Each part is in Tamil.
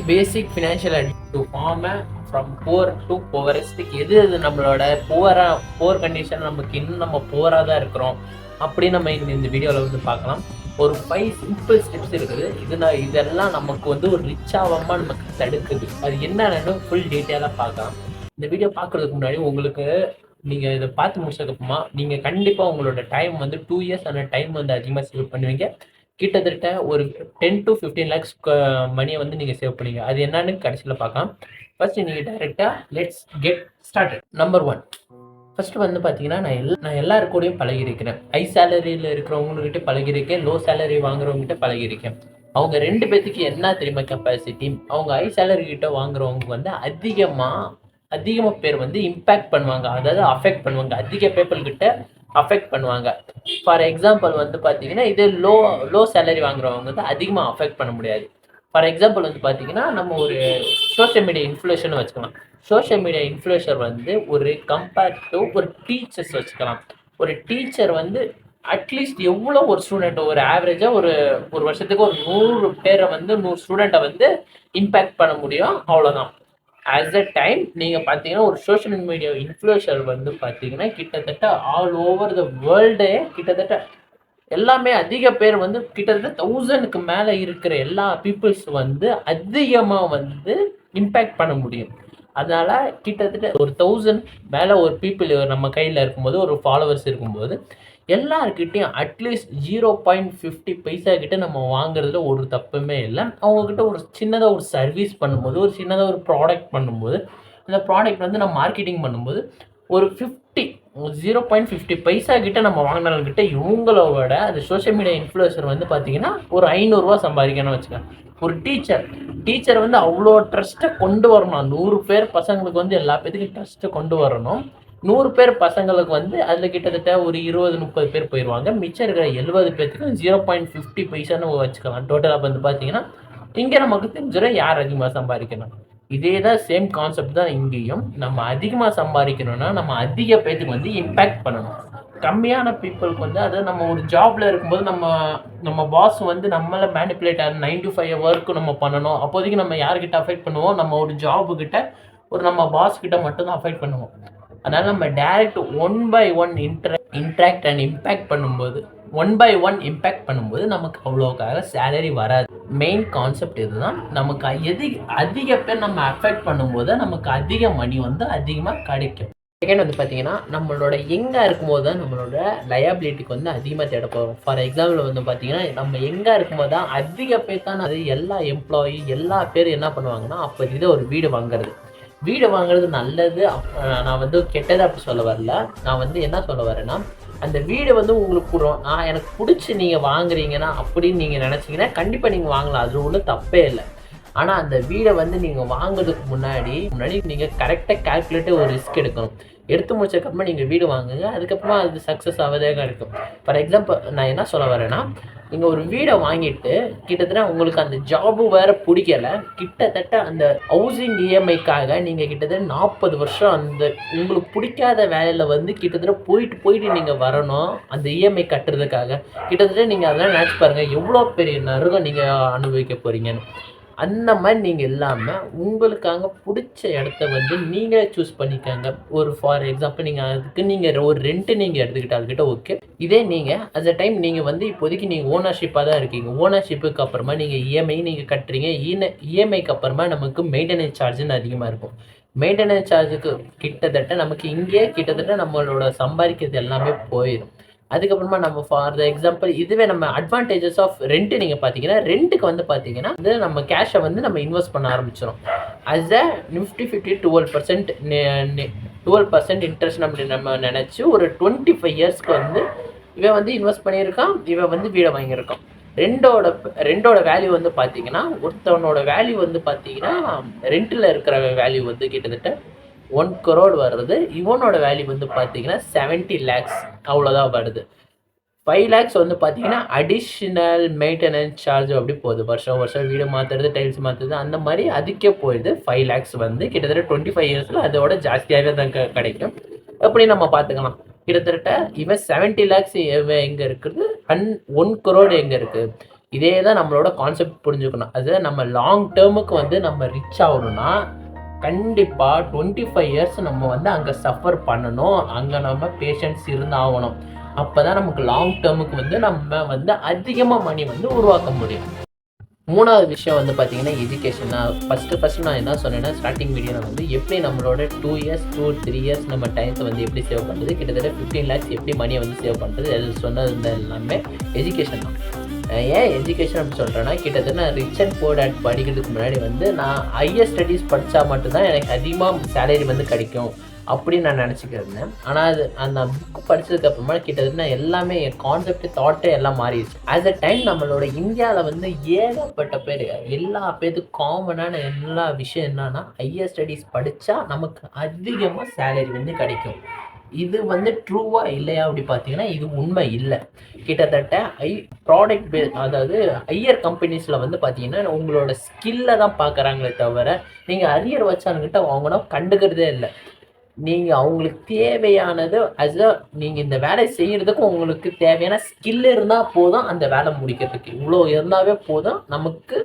Basic financial to form from poor to poorest. எது எது நம்மளோட புவர் கண்டிஷன், நமக்கு இன்னும் நம்ம புவராக தான் இருக்கிறோம் அப்படின்னு நம்ம இந்த வீடியோவில் வந்து பார்க்கலாம். ஒரு 5 சிம்பிள் ஸ்டெப்ஸ் இருக்குது. இதெல்லாம் நமக்கு வந்து ஒரு ரிச் ஆகாமல் நமக்கு தடுக்குது. அது என்னன்னு ஃபுல் டீட்டெயிலாக பார்க்கலாம். இந்த வீடியோ பார்க்குறதுக்கு முன்னாடி உங்களுக்கு நீங்கள் இதை பார்த்து முடிச்சதுக்கப்புறமா நீங்கள் கண்டிப்பாக உங்களோட டைம் வந்து 2 இயர்ஸ் அந்த டைம் வந்து அதிகமாக சேவ் பண்ணுவீங்க. கிட்டத்தட்ட ஒரு 10 to 15 லேக்ஸ் மணியை வந்து நீங்கள் சேவ் பண்ணுவீங்க. அது என்னன்னு கடைசியில் பார்க்கலாம். ஃபர்ஸ்ட் நீங்கள் டைரெக்டாக let's get started. Number 1, first வந்து பார்த்தீங்கன்னா நான் எல்லாருக்கூடையும் பழகிருக்கிறேன். ஹை சேலரியில் இருக்கிறவங்ககிட்ட பழகிருக்கேன், லோ சேலரி வாங்குறவங்ககிட்ட பழகிருக்கேன். அவங்க 2 பேர்த்துக்கு என்ன தெரியுமா கெப்பாசிட்டி? அவங்க ஹை சேலரி கிட்ட வாங்குறவங்க வந்து அதிகமாக பேர் வந்து இம்பேக்ட் பண்ணுவாங்க, அதாவது அஃபெக்ட் பண்ணுவாங்க, அதிக பீப்புள் கிட்ட அஃபெக்ட் பண்ணுவாங்க. ஃபார் எக்ஸாம்பிள் வந்து பார்த்தீங்கன்னா இது லோ சேலரி வாங்குறவங்க வந்து அதிகமாக அஃபெக்ட் பண்ண முடியாது. ஃபார் எக்ஸாம்பிள் வந்து பார்த்தீங்கன்னா நம்ம ஒரு சோஷியல் மீடியா இன்ஃப்ளூயன்சர்னு வச்சுக்கலாம். சோஷியல் மீடியா இன்ஃப்ளூயன்சர் வந்து ஒரு கம்பேர்ட் டு ஒரு டீச்சர்ஸ் வச்சுக்கலாம். ஒரு டீச்சர் வந்து அட்லீஸ்ட் எவ்வளோ ஒரு ஸ்டூடெண்ட், ஒரு ஆவரேஜாக ஒரு வருஷத்துக்கு ஒரு 100 பேரை வந்து 100 ஸ்டூடெண்ட்டை வந்து இம்பேக்ட் பண்ண முடியும், அவ்வளோதான். ஆஸ் அ டைம் நீங்கள் பார்த்தீங்கன்னா ஒரு சோஷியல் மீடியா இன்ஃப்ளூயன்சர் வந்து பார்த்தீங்கன்னா கிட்டத்தட்ட ஆல் ஓவர் த வேர்ல்டே கிட்டத்தட்ட எல்லாமே அதிக பேர் வந்து கிட்டத்தட்ட 1000க்கு மேலே இருக்கிற எல்லா பீப்புள்ஸ் வந்து அதிகமாக வந்து இம்பேக்ட் பண்ண முடியும். அதனால கிட்டத்தட்ட ஒரு 1000 மேலே ஒரு பீப்புள் நம்ம கையில் இருக்கும்போது, ஒரு ஃபாலோவர்ஸ் இருக்கும்போது எல்லாருக்கிட்டையும் அட்லீஸ்ட் 0.50 பைசா கிட்ட நம்ம வாங்குறதுல ஒரு தப்புமே இல்லை. அவங்கக்கிட்ட ஒரு சின்னதாக ஒரு சர்வீஸ் பண்ணும்போது, ஒரு சின்னதாக ஒரு ப்ராடக்ட் பண்ணும்போது, அந்த ப்ராடக்ட் வந்து நம்ம மார்க்கெட்டிங் பண்ணும்போது ஒரு 0.50 பைசா கிட்ட நம்ம வாங்கினவங்ககிட்ட இவங்களோட அது சோஷியல் மீடியா இன்ஃப்ளூயன்சர் வந்து பார்த்தீங்கன்னா ஒரு 500 ரூபா சம்பாதிக்கணும்னு வச்சுக்கோங்க. ஒரு டீச்சர் வந்து அவ்வளோ ட்ரஸ்ட்டை கொண்டு வரணும். 100 பேர் பசங்களுக்கு வந்து எல்லா பேத்துக்கும் ட்ரஸ்ட்டை கொண்டு வரணும். 100 பேர் பசங்களுக்கு வந்து அதில் கிட்டத்தட்ட ஒரு 20-30 பேர் போயிடுவாங்க. மிச்சம் இருக்கிற 70 பேர்த்துக்கு 0.50 பைசான்னு வச்சுக்கலாம். டோட்டலாக வந்து பார்த்தீங்கன்னா இங்கே நமக்கு தெரிஞ்சிடும் யார் அதிகமாக சம்பாதிக்கணும். இதே தான் சேம் கான்செப்ட் தான் இங்கேயும். நம்ம அதிகமாக சம்பாதிக்கணும்னா நம்ம அதிக பேத்துக்கு வந்து இம்பேக்ட் பண்ணணும். கம்மியான பீப்புளுக்கு வந்து அதாவது நம்ம ஒரு ஜாப்ல இருக்கும்போது நம்ம பாஸ் வந்து நம்மளை மேனிப்புலேட் 9 to 5 ஒர்க்கு நம்ம பண்ணணும். அப்போதைக்கு நம்ம யார்கிட்ட அஃபெக்ட் பண்ணுவோம்? நம்ம ஒரு ஜாபு கிட்ட நம்ம பாஸ் கிட்ட மட்டும்தான் அஃபெக்ட் பண்ணுவோம். அதனால் நம்ம direct 1 by 1 interact and impact பண்ணும்போது 1 by 1 இம்பேக்ட் பண்ணும்போது நமக்கு அவ்வளோக்காக சேலரி வராது. மெயின் கான்செப்ட் இதுதான். நமக்கு அதிக பேர் நம்ம அஃபெக்ட் பண்ணும்போது நமக்கு அதிக மணி வந்து அதிகமாக கிடைக்கும். செகண்ட் வந்து பார்த்தீங்கன்னா நம்மளோட எங்கே இருக்கும்போது தான் நம்மளோட லயபிலிட்டிக்கு வந்து அதிகமாக தேட போகிறோம். ஃபார் எக்ஸாம்பிள் வந்து பார்த்தீங்கன்னா நம்ம எங்கே இருக்கும்போது தான் அதிக பேர் தான் அது எல்லா எம்ப்ளாயி எல்லா பேர் என்ன பண்ணுவாங்கன்னா அப்போ இதை ஒரு வீடு வாங்குறது நல்லது. நான் வந்து கெட்டது அப்படி சொல்ல வரல. நான் வந்து என்ன சொல்ல வரேன்னா அந்த வீடு வந்து உங்களுக்கு எனக்கு பிடிச்சி நீங்கள் வாங்குறீங்கன்னா அப்படின்னு நீங்கள் நினச்சிங்கன்னா கண்டிப்பாக நீங்கள் வாங்கலாம், அது ஒன்றும் தப்பே இல்லை. ஆனால் அந்த வீடை வந்து நீங்கள் வாங்குறதுக்கு முன்னாடி நீங்கள் கரெக்டாக கால்குலேட்டு ஒரு ரிஸ்க் எடுத்து முடிச்சதுக்கப்புறமா நீங்கள் வீடு வாங்குங்க. அதுக்கப்புறமா அது சக்ஸஸ் ஆவதே கிடைக்கும். ஃபார் எக்ஸாம்பிள் நான் என்ன சொல்ல வரேன்னா நீங்கள் ஒரு வீடை வாங்கிட்டு கிட்டத்தட்ட உங்களுக்கு அந்த ஜாபு வேறு பிடிக்கலை, கிட்டத்தட்ட அந்த ஹவுசிங் இஎம்ஐக்காக நீங்கள் கிட்டத்தட்ட 40 வருஷம் அந்த உங்களுக்கு பிடிக்காத வேலையில் வந்து கிட்டத்தட்ட போயிட்டு நீங்கள் வரணும் அந்த இஎம்ஐ கட்டுறதுக்காக. கிட்டத்தட்ட நீங்கள் அதெல்லாம் நினச்சி பாருங்கள் எவ்வளோ பெரிய நரகம் நீங்கள் அனுபவிக்க போகிறீங்கன்னு. அந்த மாதிரி நீங்கள் இல்லாமல் உங்களுக்காக பிடிச்ச இடத்த வந்து நீங்களே சூஸ் பண்ணிக்கோங்க. ஒரு ஃபார் எக்ஸாம்பிள் நீங்கள் ஒரு ரெண்ட்டு நீங்கள் எடுத்துக்கிட்டால்கிட்ட ஓகே. இதே நீங்கள் அட் அ டைம் நீங்கள் வந்து இப்போதைக்கு நீங்கள் ஓனர்ஷிப்பாக தான் இருக்கீங்க. ஓனர்ஷிப்புக்கு அப்புறமா நீங்கள் இஎம்ஐ நீங்கள் கட்டுறீங்க. இஎம்ஐக்கு அப்புறமா நமக்கு மெயின்டெனன்ஸ் சார்ஜுன்னு அதிகமாக இருக்கும். மெயின்டெனன்ஸ் சார்ஜுக்கு கிட்டத்தட்ட நமக்கு இங்கே கிட்டத்தட்ட நம்மளோட சம்பாதிக்கிறது எல்லாமே போயிடும். அதுக்கப்புறமா நம்ம ஃபார் எக்ஸாம்பிள் இதுவே நம்ம அட்வான்டேஜஸ் ஆஃப் ரெண்ட்டு நீங்கள் பார்த்தீங்கன்னா ரெண்ட்டுக்கு வந்து பார்த்தீங்கன்னா வந்து நம்ம கேஷை வந்து நம்ம இன்வெஸ்ட் பண்ண ஆரம்பிச்சிடும். அஸ் அ நிஃப்டி 50 12% இன்ட்ரெஸ்ட் நம்ம நினச்சி ஒரு 25 இயர்ஸ்க்கு வந்து இவன் வந்து இன்வெஸ்ட் பண்ணியிருக்கான், இவன் வந்து வீடை வாங்கியிருக்கான். ரெண்டோட வேல்யூ வந்து பார்த்தீங்கன்னா ஒருத்தவனோட வேல்யூ வந்து பார்த்தீங்கன்னா ரெண்டில் இருக்கிற வேல்யூ வந்து கிட்டத்தட்ட 1 crore வருது. இவனோட வேல்யூ வந்து பார்த்தீங்கன்னா 70 lakhs அவ்வளோதான் வருது. 5 lakhs வந்து பார்த்தீங்கன்னா அடிஷ்னல் மெயின்டெனன்ஸ் சார்ஜ் அப்படி போகுது. வருஷம் வீடு மாற்றுறது, டைல்ஸ் மாற்றுறது அந்த மாதிரி அதுக்கே போயிடுது. 5 lakhs வந்து கிட்டத்தட்ட 25 இயர்ஸில் அதோட ஜாஸ்தியாகவே தான் கிடைக்கும். அப்படி நம்ம பார்த்துக்கலாம். கிட்டத்தட்ட இவன் 70 lakhs எங்கே இருக்குது, 1 crore எங்கே இருக்குது. இதே தான் நம்மளோட கான்செப்ட் புரிஞ்சுக்கணும். அது நம்ம லாங் டேர்முக்கு வந்து நம்ம ரிச் ஆகணும்னா கண்டிப்பாக 25 இயர்ஸ் நம்ம வந்து அங்கே சஃபர் பண்ணணும், அங்கே நம்ம பேஷன்ஸ் இருந்தாகணும். அப்போ தான் நமக்கு லாங் டேர்முக்கு வந்து நம்ம வந்து அதிகமாக மணி வந்து உருவாக்க முடியும். மூணாவது விஷயம் வந்து பார்த்தீங்கன்னா எஜுகேஷன் தான். ஃபஸ்ட்டு நான் என்ன சொன்னேன்னா ஸ்டார்டிங் வீடியோவில் வந்து எப்படி நம்மளோட 2 இயர்ஸ் 3 இயர்ஸ் நம்ம டைத்தை வந்து எப்படி சேவ் பண்ணுறது, கிட்டத்தட்ட 15 lakhs எப்படி மணியை வந்து சேவ் பண்ணுறது, அது சொன்னது எல்லாமே எஜுகேஷன் தான். ஏன் எஜுகேஷன் அப்படி சொல்கிறேன்னா, கிட்டத்தட்ட நான் ரிச் அண்ட் புவர் டாட் படிக்கிறதுக்கு முன்னாடி வந்து நான் ஹையர் ஸ்டடீஸ் படித்தா மட்டும்தான் எனக்கு அதிகமாக சேலரி வந்து கிடைக்கும் அப்படின்னு நான் நினச்சிக்கிருந்தேன். ஆனால் அது அந்த புக்கு படித்ததுக்கு அப்புறமா கிட்டத்தட்ட நான் எல்லாமே என் கான்செப்ட் தாட்டே எல்லாம் மாறிடுச்சு. அட் அ டைம் நம்மளோட இந்தியாவில் வந்து ஏகப்பட்ட பேர் எல்லா பேருக்கு காமனான எல்லா விஷயம் என்னன்னா, ஹையர் ஸ்டடீஸ் படித்தா நமக்கு அதிகமாக சேலரி வந்து கிடைக்கும். இது வந்து ட்ரூவா இல்லையா அப்படி பார்த்தீங்கன்னா இது உண்மை இல்லை. கிட்டத்தட்ட ப்ராடக்ட் அதாவது ஹையர் கம்பெனிஸில் வந்து பார்த்தீங்கன்னா உங்களோட ஸ்கில்லை தான் பார்க்குறாங்களே தவிர நீங்கள் அரியர் வச்சானுக்கிட்ட அவங்கன்னா கண்டுக்கிறதே இல்லை. நீங்கள் அவங்களுக்கு தேவையானது நீங்கள் இந்த வேலை செய்கிறதுக்கு உங்களுக்கு தேவையான ஸ்கில் இருந்தால் போதும், அந்த வேலை முடிக்கிறதுக்கு இவ்வளோ இருந்தாவே போதும், நமக்கு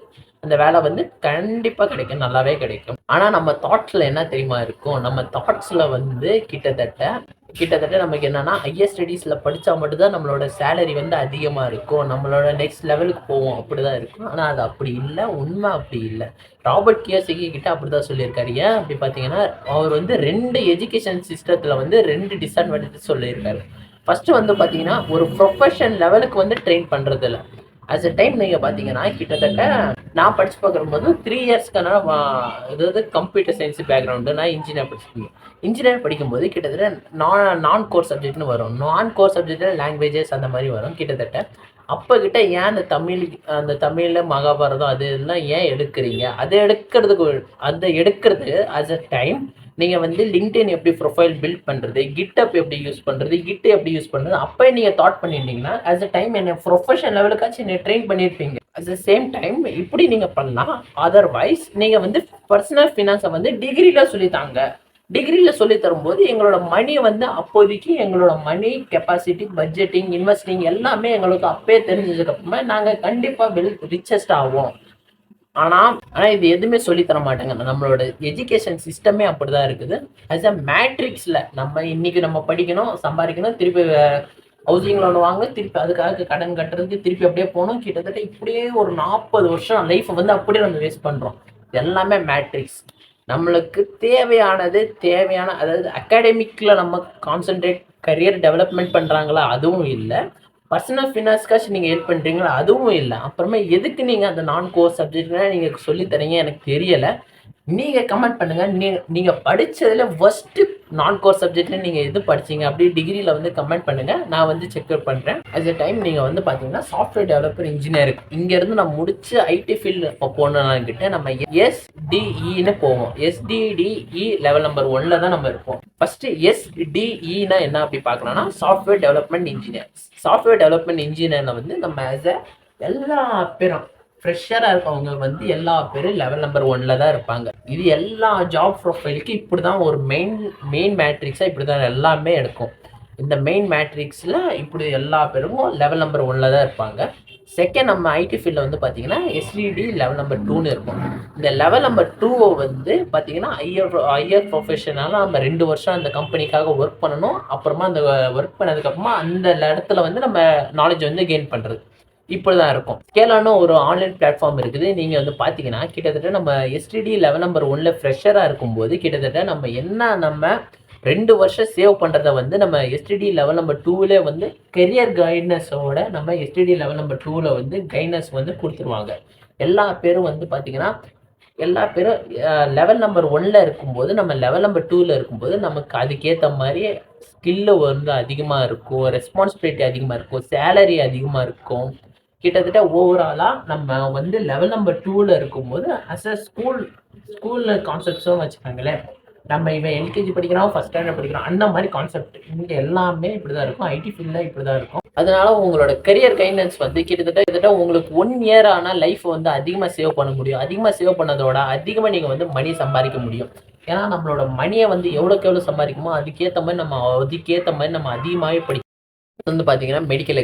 அந்த வேலை வந்து கண்டிப்பாக கிடைக்கும், நல்லாவே கிடைக்கும். ஆனால் நம்ம தாட்ஸில் என்ன தெரியுமா இருக்கும், நம்ம தாட்ஸில் வந்து கிட்டத்தட்ட நமக்கு என்னன்னா ஹையர் ஸ்டடீஸில் படித்தா மட்டும்தான் நம்மளோட சேலரி வந்து அதிகமாக இருக்கும், நம்மளோட நெக்ஸ்ட் லெவலுக்கு போவோம், அப்படி தான் இருக்கும். ஆனால் அது அப்படி இல்லை, உண்மை அப்படி இல்லை. ராபர்ட் கியோசாகி கிட்ட அப்படி தான் சொல்லியிருக்காரு. ஏன் அப்படி பார்த்தீங்கன்னா அவர் வந்து 2 எஜுகேஷன் சிஸ்டத்தில் வந்து 2 டிஸ்அட்வான்டேஜ் சொல்லியிருக்காரு. ஃபஸ்ட்டு வந்து பார்த்தீங்கன்னா ஒரு ப்ரொஃபஷன் லெவலுக்கு வந்து ட்ரெயின் பண்ணுறதில்ல. அஸ் அ டைம் நீங்கள் பார்த்தீங்கன்னா கிட்டத்தட்ட நான் படித்து பார்க்கும்போது 3 இயர்ஸ்க்கான அதாவது கம்ப்யூட்டர் சயின்ஸ் பேக்ரவுண்டு, நான் இன்ஜினியர் படிச்சிருக்கேன். இன்ஜினியர் படிக்கும்போது கிட்டத்தட்ட நான் கோர் சப்ஜெக்ட்னு வரும். நான் கோர் சப்ஜெக்டில் லாங்குவேஜஸ் அந்த மாதிரி வரும். கிட்டத்தட்ட அப்போ கிட்ட ஏன் அந்த தமிழில் மகாபாரதம் அது இதெல்லாம் ஏன் எடுக்கிறீங்க, அதை எடுக்கிறது அஸ் அ டைம் நீங்கள் வந்து லிங்க்டின் எப்படி ப்ரொஃபைல் பில்ட் பண்ணுறது, கிட்டப் எப்படி யூஸ் பண்ணுறது, கிட்டு எப்படி யூஸ் பண்ணுறது அப்போ நீங்கள் தாட் பண்ணிட்டீங்கன்னா அஸ் அ டைம் என்ன ப்ரொஃபஷனல் லெவலுக்காச்சும் என்னை ட்ரெயின் பண்ணியிருப்பீங்க. அட் த சேம் டைம் இப்படி நீங்கள் பண்ணலாம். அதர்வைஸ் நீங்கள் வந்து பர்சனல் ஃபினான்ஸை வந்து டிகிரியில் சொல்லித்தாங்க. டிகிரியில் சொல்லி தரும்போது எங்களோட மணியை வந்து அப்போதைக்கு எங்களோட மணி கெப்பாசிட்டி, பட்ஜெட்டிங், இன்வெஸ்டிங் எல்லாமே எங்களுக்கு அப்பயே தெரிஞ்சதுக்கப்புறமா நாங்கள் கண்டிப்பாக ரிச்சஸ்ட் ஆகும். ஆனால் இது எதுவுமே சொல்லித்தர மாட்டாங்க. நம்மளோட எஜுகேஷன் சிஸ்டமே அப்படி தான் இருக்குது. அஸ் அ மேட்ரிக்ஸில் நம்ம இன்னைக்கு நம்ம படிக்கணும், சம்பாதிக்கணும், திருப்பி ஹவுசிங் லோன் வாங்க, திருப்பி அதுக்காக கடன் கட்டுறதுக்கு திருப்பி அப்படியே போகணும். கிட்டத்தட்ட இப்படியே ஒரு 40 வருஷம் லைஃப்பை வந்து அப்படியே நம்ம வேஸ்ட் பண்ணுறோம். எல்லாமே மேட்ரிக்ஸ். நம்மளுக்கு தேவையான அதாவது அகாடமிக்கில் நம்ம கான்சென்ட்ரேட் கரியர் டெவலப்மெண்ட் பண்ணுறாங்களா அதுவும் இல்லை, பர்சனல் ஃபினான்ஸ்க்காச்சும் நீங்கள் ஹெல்ப் பண்ணுறீங்களா அதுவும் இல்லை. அப்புறமா எதுக்கு நீங்கள் அந்த நான் கோர்ஸ் சப்ஜெக்ட்லாம் நீங்கள் சொல்லித்தரீங்க எனக்கு தெரியலை. நீங்கள் கமெண்ட் பண்ணுங்கள். நீங்கள் படித்ததில் ஃபஸ்ட்டு நான் கோர்ஸ் சப்ஜெக்டில் நீங்கள் எது படிச்சீங்க அப்படி டிகிரியில் வந்து கமெண்ட் பண்ணுங்கள், நான் வந்து செக் பண்ணுறேன். அட் அ டைம் நீங்கள் வந்து பார்த்தீங்கன்னா சாஃப்ட்வேர் டெவலப்பர் இன்ஜினியர் இங்கேருந்து நான் முடிச்சு ஐடி ஃபீல்டு போனோம்கிட்ட நம்ம எஸ்டிஇன்னு போவோம். எஸ்டிடிஇ லெவல் நம்பர் 1ல் தான் நம்ம இருப்போம். ஃபஸ்ட்டு எஸ்டிஇனா என்ன அப்படி பார்க்கலாம்னா software development engineer. Software development இன்ஜினியரில் வந்து நம்ம எல்லா பேரும் ஃப்ரெஷராக இருக்கவங்க வந்து எல்லா பேரும் லெவல் நம்பர் 1ல் தான் இருப்பாங்க. இது எல்லா ஜாப் ப்ரொஃபைலுக்கு இப்படி தான் ஒரு மெயின் மேட்ரிக்ஸாக இப்படி தான் எல்லாமே எடுக்கும். இந்த மெயின் மேட்ரிக்ஸில் இப்படி எல்லா பேரும் லெவல் நம்பர் 1ல் தான் இருப்பாங்க. செகண்ட் நம்ம ஐடி ஃபீல்டில் வந்து பார்த்தீங்கன்னா எஸ்டிடி லெவல் நம்பர் 2ன்னு இருக்கும். இந்த லெவல் நம்பர் 2 வந்து பார்த்தீங்கன்னா ஹையர் ப்ரொஃபஷனால நம்ம 2 வருஷம் அந்த கம்பெனிக்காக ஒர்க் பண்ணணும். அப்புறமா அந்த ஒர்க் பண்ணதுக்கப்புறமா அந்த இடத்துல வந்து நம்ம நாலேஜ் வந்து கெயின் பண்ணுறது இப்படி தான் இருக்கும். ஸ்கேலான ஒரு ஆன்லைன் பிளாட்ஃபார்ம் இருக்குது. நீங்கள் வந்து பார்த்தீங்கன்னா கிட்டத்தட்ட நம்ம எஸ்டிடி லெவல் நம்பர் 1ல் ஃப்ரெஷராக இருக்கும்போது கிட்டத்தட்ட நம்ம 2 வருஷம் சேவ் பண்ணுறத வந்து நம்ம எஸ்டிடி லெவல் நம்பர் 2ல் வந்து கெரியர் கைட்னஸோட நம்ம எஸ்டிடி லெவல் நம்பர் 2ல் வந்து கைட்னஸ் வந்து கொடுத்துருவாங்க. எல்லா பேரும் வந்து பார்த்தீங்கன்னா லெவல் நம்பர் 1ல் இருக்கும்போது நம்ம லெவல் நம்பர் 2ல் இருக்கும்போது நமக்கு அதுக்கேற்ற மாதிரி ஸ்கில்லு வந்து அதிகமாக இருக்கும், ரெஸ்பான்சிபிலிட்டி அதிகமாக இருக்கும், சேலரி அதிகமாக இருக்கும். கிட்டத்தட்ட ஓவராலாக நம்ம வந்து லெவல் நம்பர் 2ல் இருக்கும்போது அஸ் அ ஸ்கூல் கான்செப்ட்ஸும் வச்சுக்காங்களேன். நம்ம இவன் எல்கேஜி படிக்கிறான், ஃபஸ்ட் ஸ்டாண்டர்ட் படிக்கிறான், அந்த மாதிரி கான்செப்ட் இங்கே எல்லாமே இப்படி தான் இருக்கும். ஐடி ஃபீல்டில் இப்படி தான் இருக்கும். அதனால உங்களோட கரியர் கைடன்ஸ் வந்து கிட்டத்தட்ட உங்களுக்கு 1 இயர் ஆனால் லைஃப் வந்து அதிகமாக சேவ் பண்ண முடியும். அதிகமாக சேவ் பண்ணதோட அதிகமாக நீங்கள் வந்து மணி சம்பாதிக்க முடியும். ஏன்னா நம்மளோட மணியை வந்து எவ்வளோக்கு எவ்வளோ சம்பாதிக்குமோ அதுக்கேற்ற மாதிரி நம்ம அதிகமாகவே வந்து பார்த்தீங்கன்னா மெடிக்கல்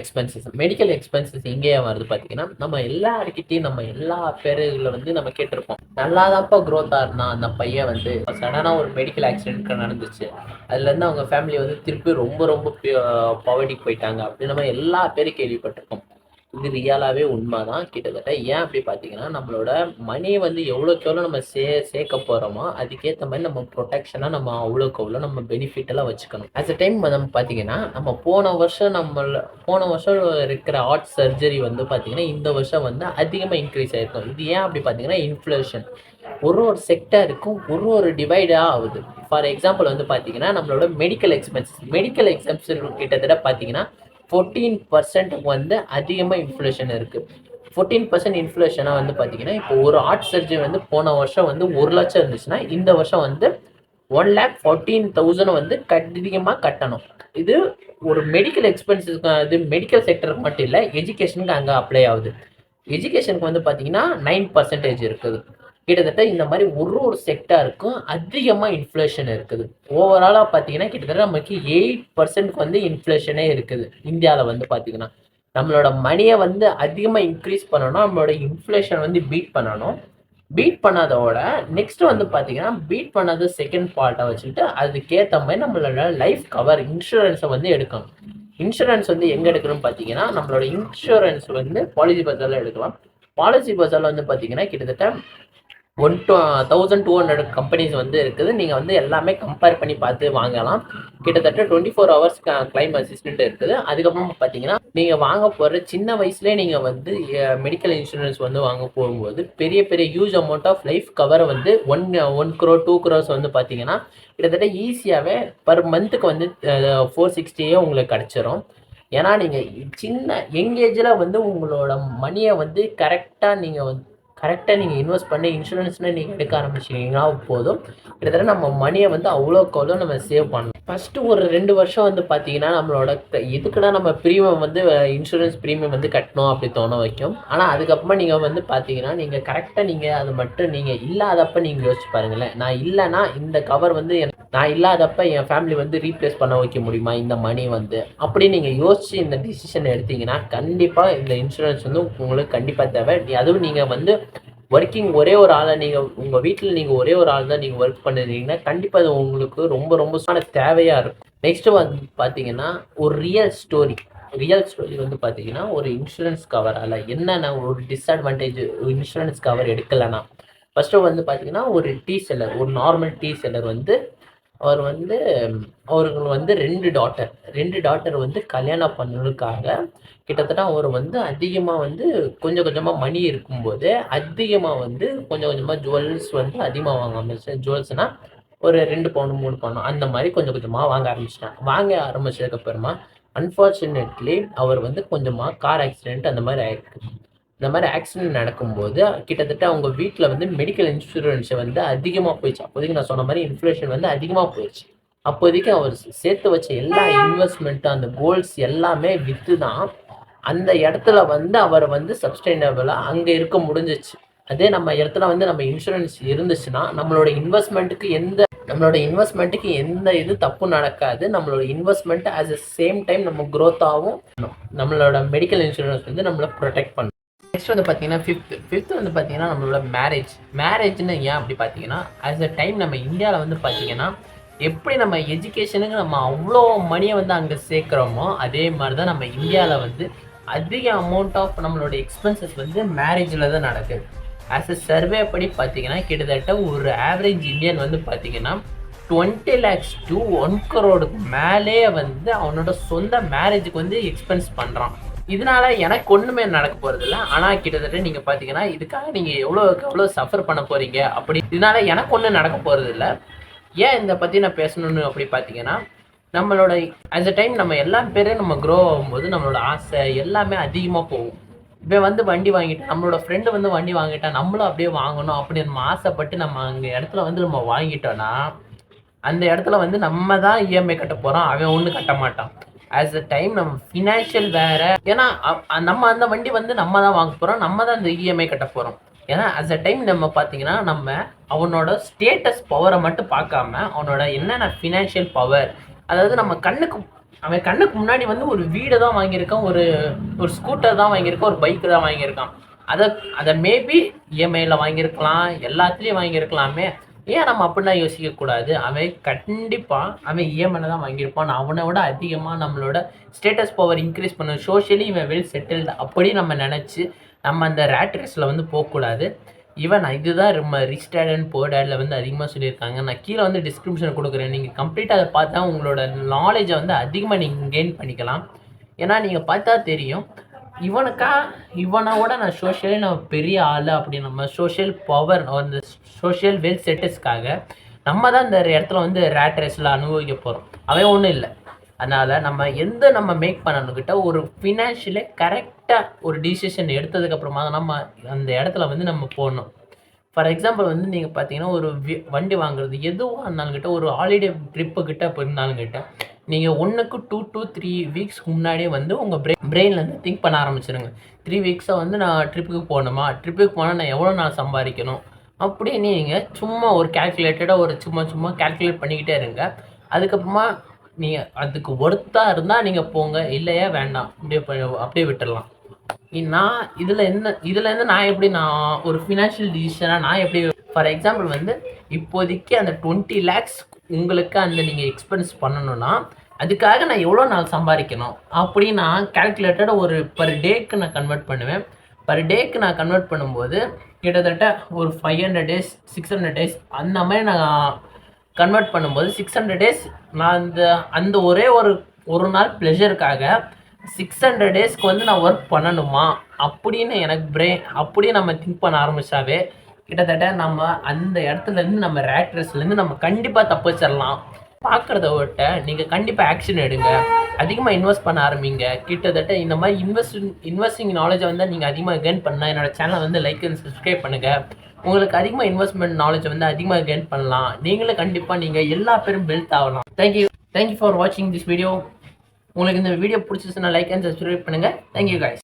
எக்ஸ்பென்சஸ் எங்கேயே வருது பார்த்தீங்கன்னா நம்ம எல்லாருக்கிட்டையும் நம்ம எல்லா பேருகளை வந்து நம்ம கேட்டிருப்போம். நல்லாதான்ப்பா க்ரோத் ஆகுனா அந்த பையன் வந்து சடனாக ஒரு மெடிக்கல் ஆக்சிடென்ட் நடந்துச்சு, அதுலேருந்து அவங்க ஃபேமிலி வந்து திருப்பி ரொம்ப ரொம்ப பவர்ட்டிக்கு போயிட்டாங்க அப்படின்னு நம்ம எல்லா பேரும் கேள்விப்பட்டிருக்கோம். இது ரியலாகவே உண்மை தான். கிட்டத்தட்ட ஏன் அப்படி பார்த்தீங்கன்னா நம்மளோட மணியை வந்து எவ்வளோக்கு எவ்வளோ நம்ம சேர்க்க போகிறோமோ அதுக்கேற்ற மாதிரி நம்ம ப்ரொடெக்ஷனாக நம்ம அவ்வளோக்கு அவ்வளோ நம்ம பெனிஃபிட்டெல்லாம் வச்சுக்கணும். அட் அ டைம் நம்ம பார்த்தீங்கன்னா நம்ம போன வருஷம் இருக்கிற ஹார்ட் சர்ஜரி வந்து பார்த்தீங்கன்னா இந்த வருஷம் வந்து அதிகமாக இன்க்ரீஸ் ஆகிருக்கும். இது ஏன் அப்படி பார்த்தீங்கன்னா இன்ஃப்ளேஷன் ஒரு செக்டருக்கும் ஒரு டிவைடாக ஆகுது. ஃபார் எக்ஸாம்பிள் வந்து பார்த்தீங்கன்னா நம்மளோட மெடிக்கல் எக்ஸாம்ஸ் கிட்டத்தட்ட பார்த்தீங்கன்னா 14% வந்து அதிகமாக இன்ஃப்ளேஷன் இருக்குது. 14% இன்ஃப்ளேஷனாக வந்து பார்த்தீங்கன்னா இப்போ ஒரு ஹார்ட் சர்ஜரி வந்து போன வருஷம் வந்து 1,00,000 இருந்துச்சுன்னா இந்த வருஷம் வந்து 1,14,000 வந்து அதிகமாக கட்டணும். இது ஒரு மெடிக்கல் எக்ஸ்பென்சஸ்க்கு, அது மெடிக்கல் செக்டருக்கு மட்டும் இல்லை, எஜுகேஷனுக்கு அங்கே அப்ளை ஆகுது. எஜுகேஷனுக்கு வந்து பார்த்தீங்கன்னா 9% இருக்குது. கிட்டத்தட்ட இந்த மாதிரி ஒரு செக்டாருக்கும் அதிகமாக இன்ஃப்ளேஷன் இருக்குது. ஓவராலாக பார்த்தீங்கன்னா கிட்டத்தட்ட நமக்கு 8% வந்து இன்ஃப்ளேஷனே இருக்குது இந்தியாவில் வந்து பார்த்தீங்கன்னா. நம்மளோட மணியை வந்து அதிகமாக இன்க்ரீஸ் பண்ணணும், நம்மளோட இன்ஃப்ளேஷன் வந்து பீட் பண்ணணும். பீட் பண்ணாதோட நெக்ஸ்ட் வந்து பார்த்தீங்கன்னா பீட் பண்ணாத செகண்ட் பார்ட்டை வச்சுட்டு அதுக்கேற்ற மாதிரி நம்மளோட லைஃப் கவர் இன்சூரன்ஸை வந்து எடுக்கணும். இன்சூரன்ஸ் வந்து எங்கே எடுக்கணும்னு பார்த்தீங்கன்னா நம்மளோட இன்சூரன்ஸ் வந்து பாலிசி பஜாரில் எடுக்கலாம். பாலிசி பஜாரில் வந்து பார்த்தீங்கன்னா கிட்டத்தட்ட 1,200 கம்பெனிஸ் வந்து இருக்குது. நீங்கள் வந்து எல்லாமே கம்பேர் பண்ணி பார்த்து வாங்கலாம். கிட்டத்தட்ட 24 ஹவர்ஸ் கிளைம் அசிஸ்டன்ட் இருக்குது. அதுக்கப்புறம் பார்த்தீங்கன்னா நீங்கள் வாங்க போகிற சின்ன வயசுலேயே நீங்கள் வந்து மெடிக்கல் இன்சூரன்ஸ் வந்து வாங்க போகும்போது பெரிய பெரிய ஹியூஜ் அமௌண்ட் ஆஃப் லைஃப் கவரை வந்து 1 crore 2 crores வந்து பார்த்தீங்கன்னா கிட்டத்தட்ட ஈஸியாகவே பர் மந்த்துக்கு வந்து 460 உங்களுக்கு கிடச்சிரும். ஏன்னா நீங்கள் சின்ன யங் ஏஜில் வந்து உங்களோட மணியை வந்து கரெக்டாக நீங்கள் இன்வெஸ்ட் பண்ணி இன்சூரன்ஸ்னால் நீங்கள் எடுக்க ஆரம்பிச்சிங்கன்னா போதும், கிட்டத்தட்ட நம்ம மணியை வந்து அவ்வளோக்கு நம்ம சேவ் பண்ணணும். ஃபஸ்ட்டு ஒரு 2 வருஷம் வந்து பார்த்தீங்கன்னா நம்மளோட இதுக்குன்னா நம்ம ப்ரீமியம் வந்து இன்சூரன்ஸ் ப்ரீமியம் வந்து கட்டணும் அப்படி தோண வைக்கும். ஆனால் அதுக்கப்புறமா நீங்கள் வந்து பார்த்தீங்கன்னா நீங்கள் கரெக்டாக நீங்கள் அது மட்டும் நீங்கள் இல்லாதப்ப நீங்கள் யோசிச்சு பாருங்களேன். நான் இல்லைன்னா இந்த கவர் வந்து நான் இல்லாதப்ப என் ஃபேமிலி வந்து ரீப்ளேஸ் பண்ண வைக்க முடியுமா இந்த மணி வந்து, அப்படி நீங்கள் யோசிச்சு இந்த டிசிஷன் எடுத்தீங்கன்னா கண்டிப்பாக இந்த இன்சூரன்ஸ் வந்து உங்களுக்கு கண்டிப்பாக தேவை. அதுவும் நீங்கள் வந்து ஒர்க்கிங் ஒரே ஒரு ஆளை நீங்கள் உங்கள் வீட்டில் நீங்கள் ஒரே ஒரு ஆள் தான் நீங்கள் ஒர்க் பண்ணுறீங்கன்னா கண்டிப்பாக அது உங்களுக்கு ரொம்ப ரொம்ப தேவையாக இருக்கும். நெக்ஸ்ட்டு வந்து பார்த்தீங்கன்னா ஒரு ரியல் ஸ்டோரி வந்து பார்த்தீங்கன்னா ஒரு இன்சூரன்ஸ் கவரால் என்னென்ன ஒரு டிஸ்அட்வான்டேஜ் இன்சூரன்ஸ் கவர் எடுக்கலைன்னா, ஃபஸ்ட்டு வந்து பார்த்தீங்கன்னா ஒரு நார்மல் டீ செல்லர் வந்து அவருக்கு வந்து 2 டாட்டர் வந்து கல்யாணம் பண்ணதுக்காக கிட்டத்தட்ட அவர் வந்து அதிகமாக வந்து கொஞ்சம் கொஞ்சமாக மணி இருக்கும்போது அதிகமாக வந்து கொஞ்சம் கொஞ்சமாக ஜுவல்ஸ் வந்து அதிகமாக வாங்க ஆரம்பிச்சு. ஜுவல்ஸ்னால் ஒரு 2 பவுன் 3 பவுன் அந்த மாதிரி கொஞ்சம் கொஞ்சமாக வாங்க ஆரம்பிச்சதுக்கப்புறமா அன்ஃபார்ச்சுனேட்லி அவர் வந்து கொஞ்சமாக கார் ஆக்சிடென்ட் அந்த மாதிரி ஆயிருக்கு. இந்த மாதிரி ஆக்சிடென்ட் நடக்கும்போது கிட்டத்தட்ட அவங்க வீட்டில் வந்து மெடிக்கல் இன்சூரன்ஸை வந்து அதிகமாக போயிடுச்சு. அப்போதைக்கு நான் சொன்ன மாதிரி இன்ஃப்ளேஷன் வந்து அதிகமாக போயிடுச்சு. அப்போதைக்கு அவர் சேர்த்து வச்ச எல்லா இன்வெஸ்ட்மெண்ட்டு அந்த கோல்ஸ் எல்லாமே விற்று தான் அந்த இடத்துல வந்து அவர் வந்து சப்ஸ்டைனபிளாக அங்கே இருக்க முடிஞ்சிச்சு. அதே நம்ம இடத்துல வந்து நம்ம இன்சூரன்ஸ் இருந்துச்சுன்னா நம்மளோட இன்வெஸ்ட்மெண்ட்டுக்கு எந்த இது தப்பும் நடக்காது. நம்மளோட investment at the same time நம்ம க்ரோத் ஆகும். நம்மளோட மெடிக்கல் இன்சூரன்ஸ் வந்து நம்மளை ப்ரொடெக்ட் பண்ணும். நெக்ஸ்ட் வந்து பார்த்தீங்கன்னா ஃபிஃப்த் வந்து பார்த்தீங்கன்னா நம்மளோட மேரேஜ்னு ஏன் அப்படி பார்த்தீங்கன்னா அட் அ டைம் நம்ம இந்தியாவில் வந்து பார்த்தீங்கன்னா எப்படி நம்ம எஜுகேஷனுக்கு நம்ம அவ்வளோ மணியை வந்து அங்கே சேர்க்குறோமோ அதே மாதிரி தான் நம்ம இந்தியாவில் வந்து அதிக அமௌண்ட் ஆஃப் நம்மளோட எக்ஸ்பென்சஸ் வந்து மேரேஜில் தான் நடக்குது. ஆஸ் அ சர்வே படி பார்த்தீங்கன்னா கிட்டத்தட்ட ஒரு ஆவரேஜ் இந்தியன் வந்து பார்த்தீங்கன்னா 20 lakhs to 1 crore மேலே வந்து அவனோட சொந்த மேரேஜுக்கு வந்து எக்ஸ்பென்ஸ் பண்ணுறான். இதனால எனக்கு ஒன்றுமே நடக்க போகிறது இல்லை. ஆனால் கிட்டத்தட்ட நீங்கள் பார்த்தீங்கன்னா இதுக்காக நீங்கள் எவ்வளோ சஃபர் பண்ண போகிறீங்க. அப்படி இதனால எனக்கு ஒன்றும் நடக்க போகிறது இல்லை. ஏன் இதை பற்றி நான் பேசணுன்னு அப்படி பார்த்தீங்கன்னா நம்மளோட அட் அ டைம் நம்ம எல்லா பேரும் நம்ம க்ரோ ஆகும்போது நம்மளோட ஆசை எல்லாமே அதிகமாக போகும். இப்போ வந்து வண்டி வாங்கிட்டோம், நம்மளோட ஃப்ரெண்டு வந்து வண்டி வாங்கிட்டா நம்மளும் அப்படியே வாங்கணும் அப்படி நம்ம ஆசைப்பட்டு நம்ம அங்கே இடத்துல வந்து நம்ம வாங்கிட்டோன்னா அந்த இடத்துல வந்து நம்ம தான் இஎம்ஐ கட்ட போகிறோம், அவன் ஒன்றும் கட்ட மாட்டான். ஆஸ் அ டைம் நம்ம ஃபினான்ஷியல் வேறு, ஏன்னா நம்ம அந்த வண்டி வந்து நம்ம தான் வாங்க போகிறோம், நம்ம தான் அந்த இஎம்ஐ கட்ட போகிறோம். ஏன்னா ஆஸ் அ டைம் நம்ம பார்த்தீங்கன்னா நம்ம அவனோட ஸ்டேட்டஸ் பவரை மட்டும் பார்க்காம அவனோட என்னென்ன ஃபினான்ஷியல் பவர், அதாவது நம்ம அவன் கண்ணுக்கு முன்னாடி வந்து ஒரு வீடு தான் வாங்கியிருக்கான், ஒரு ஒரு ஸ்கூட்டர் தான் வாங்கியிருக்கான், ஒரு பைக்கு தான் வாங்கியிருக்கான். அதை மேபி இஎம்ஐயில் வாங்கியிருக்கலாம், எல்லாத்துலேயும் வாங்கியிருக்கலாமே. ஏன் நம்ம அப்படிலாம் யோசிக்கக்கூடாது? அவன் கண்டிப்பாக அவன் இஎம்ஐயில் தான் வாங்கியிருப்பான். அவனை விட அதிகமாக நம்மளோட ஸ்டேட்டஸ் பவர் இன்க்ரீஸ் பண்ண, சோஷியலி இவன் வெல் செட்டில்டு அப்படி நம்ம நினச்சி நம்ம அந்த ரேட் ரேஸில் வந்து போகக்கூடாது. ஈவன் இதுதான் நம்ம ரிச் டேட் அண்ட் புவர் டேடில் வந்து அதிகமாக சொல்லியிருக்காங்க. நான் கீழே வந்து டிஸ்கிரிப்ஷன் கொடுக்குறேன். நீங்கள் கம்ப்ளீட்டாக அதை பார்த்தா உங்களோட நாலேஜை வந்து அதிகமாக நீங்கள் கெயின் பண்ணிக்கலாம். ஏன்னா நீங்கள் பார்த்தா தெரியும், இவனோட நான் சோஷியலி நான் பெரிய ஆள் அப்படி நம்ம சோஷியல் பவர் அந்த சோஷியல் வெல்த் ஸ்டேட்டஸ்க்காக நம்ம தான் இந்த இடத்துல வந்து ரேட் ரேஸில் அனுபவிக்க போகிறோம். அவன் ஒன்றும் இல்லை. அதனால் நம்ம மேக் பண்ணணுக்கிட்ட ஒரு ஃபினான்ஷியலே கரெக்டாக ஒரு டிசிஷன் எடுத்ததுக்கப்புறமா தான் நம்ம அந்த இடத்துல வந்து நம்ம போடணும். ஃபார் எக்ஸாம்பிள் வந்து நீங்கள் பார்த்தீங்கன்னா ஒரு வண்டி வாங்குறது எதுவாக இருந்தாலுங்கிட்ட, ஒரு ஹாலிடே ட்ரிப்புக்கிட்ட போயிருந்தாலுங்கிட்ட நீங்கள் 1 to 2 to 3 வீக்ஸ்க்கு முன்னாடியே வந்து உங்கள் பிரெயின்லேருந்து திங்க் பண்ண ஆரம்பிச்சிடுங்க. 3 வீக்ஸாக வந்து நான் ட்ரிப்புக்கு போகணுமா, ட்ரிப்புக்கு போனால் நான் எவ்வளோ நாள் சம்பாதிக்கணும் அப்படின்னு நீங்கள் சும்மா ஒரு கேல்குலேட்டடாக ஒரு சும்மா கேல்குலேட் பண்ணிக்கிட்டே இருங்க. அதுக்கப்புறமா நீங்கள் அதுக்கு ஒர்த்தாக இருந்தால் நீங்கள் போங்க, இல்லையா வேண்டாம், அப்படியே விட்டுடலாம். நான் இதுலேருந்து நான் ஒரு ஃபினான்ஷியல் டிசிஷனாக நான் எப்படி, ஃபார் எக்ஸாம்பிள் வந்து இப்போதைக்கு அந்த 20 lakhs உங்களுக்கு அந்த நீங்கள் எக்ஸ்பென்ஸ் பண்ணணும்னா அதுக்காக நான் எவ்வளோ நாள் சம்பாதிக்கணும் அப்படின்னு நான் கேல்குலேட்டடாக ஒரு பர் டேக்கு நான் கன்வெர்ட் பண்ணுவேன். பர் டேக்கு நான் கன்வெர்ட் பண்ணும்போது கிட்டத்தட்ட ஒரு 500 days 600 days அந்த மாதிரி நான் கன்வெர்ட் பண்ணும்போது 600 days நான் அந்த ஒரே ஒரு நாள் ப்ளெஷருக்காக 600 daysக்கு வந்து நான் ஒர்க் பண்ணணுமா அப்படின்னு எனக்கு அப்படியே நம்ம திங்க் பண்ண ஆரம்பிச்சாவே கிட்டத்தட்ட நம்ம அந்த இடத்துலேருந்து நம்ம ரேட் ரேஸ்லேருந்து நம்ம கண்டிப்பாக தப்பிச்சிடலாம். பார்க்குறத விட்ட நீங்கள் கண்டிப்பாக ஆக்ஷன் எடுங்க, அதிகமாக இன்வெஸ்ட் பண்ண ஆரம்பிங்க. கிட்டத்தட்ட இந்த மாதிரி இன்வெஸ்டிங் நாலேஜை வந்து நீங்கள் அதிகமாக கெயின் பண்ணால் என்னோடய சேனலை வந்து லைக் அண்ட் சப்ஸ்கிரைப் பண்ணுங்கள். உங்களுக்கு அதிகமாக இன்வெஸ்ட்மெண்ட் நாலேஜ் வந்து அதிகமாக கெயின் பண்ணலாம். நீங்களும் கண்டிப்பாக நீங்கள் எல்லா பேரும் வெல்த் ஆகலாம். தேங்க்யூ ஃபார் வாட்சிங் திஸ் வீடியோ. உங்களுக்கு இந்த வீடியோ பிடிச்சிச்சுன்னா லைக் அண்ட் சப்ஸ்கிரைப் பண்ணுங்கள். Thank you guys.